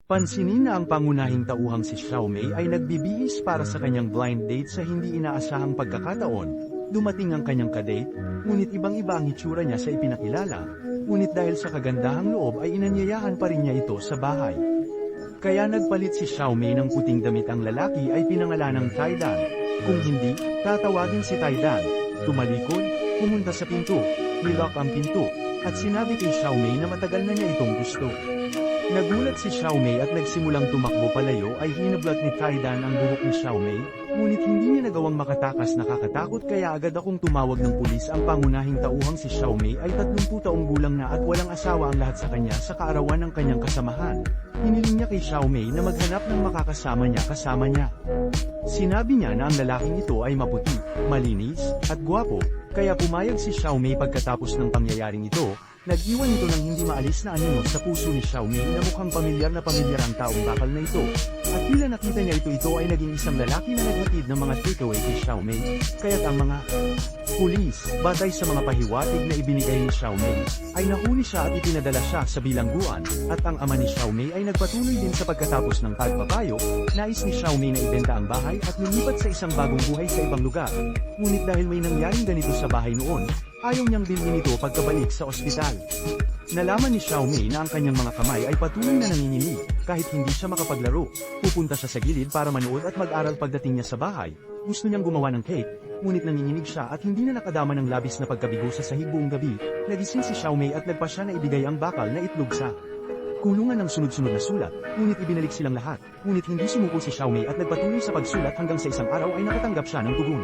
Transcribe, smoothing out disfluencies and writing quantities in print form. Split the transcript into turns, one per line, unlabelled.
Pansinin na ang pangunahing tauhang si Xiaomei ay nagbibihis para sa kanyang blind date sa hindi inaasahang pagkakataon. Dumating ang kanyang kadate, ngunit ibang-iba ang hitsura niya sa ipinakilala, ngunit dahil sa kagandahang loob ay inanyayahan pa rin niya ito sa bahay. Kaya nagpalit si Xiaomei ng puting damit, ang lalaki ay pinangalanang Taidan. Kung hindi, tatawagin si Taidan. Tumalikod, pumunta sa pinto, nilock ang pinto, at sinabi kay Xiaomei na matagal na niya itong gusto. Nagulat si Xiaomei at nagsimulang tumakbo palayo, ay hinablot ni Taidan ang buhok ni Xiaomei, ngunit hindi niya nagawang makatakas. Nakakatakot, kaya agad akong tumawag ng pulis. Ang pangunahing tauhang si Xiaomei ay 30 taong gulang na at walang asawa. Ang lahat sa kanya sa kaarawan ng kanyang kasamahan. Hiniling niya kay Xiaomei na maghanap ng makakasama niya kasama niya. Sinabi niya na ang lalaking ito ay maputi, malinis, at gwapo, kaya pumayag si Xiaomei. Pagkatapos ng pangyayaring ito, nag-iwan ito ng hindi maalis na anino sa puso ni Xiaomei na mukhang pamilyar ang taong bakal na ito. At tila nakita niya ito ay naging isang lalaki na naghatid ng mga takeaway kay Xiaomei, kaya't ang mga pulis, batay sa mga pahiwatig na ibinigay ni Xiaomei, ay nahuli siya at ipinadala siya sa bilangguan, at ang ama ni Xiaomei ay nagpatuloy din sa pagkatapos ng pagpapayo. Nais ni Xiaomei na ibenta ang bahay at lumipat sa isang bagong buhay sa ibang lugar. Ngunit dahil may nangyaring ganito sa bahay noon, ayaw niyang bilhin ito pagkabalik sa ospital. Nalaman ni Xiaomei na ang kanyang mga kamay ay patuloy na nanginginig, kahit hindi siya makapaglaro. Pupunta siya sa gilid para manood at mag-aral. Pagdating niya sa bahay, gusto niyang gumawa ng cake, ngunit nanginginig siya at hindi na nakadama ng labis na pagkabigo sa sahig buong gabi. Nagising si Xiaomei at nagpa siya na ibigay ang bakal na itlog sa kulungan ng sunod-sunod na sulat, ngunit ibinalik silang lahat. Ngunit hindi sumuko si Xiaomei at nagpatuloy sa pagsulat hanggang sa isang araw ay nakatanggap siya ng tugon.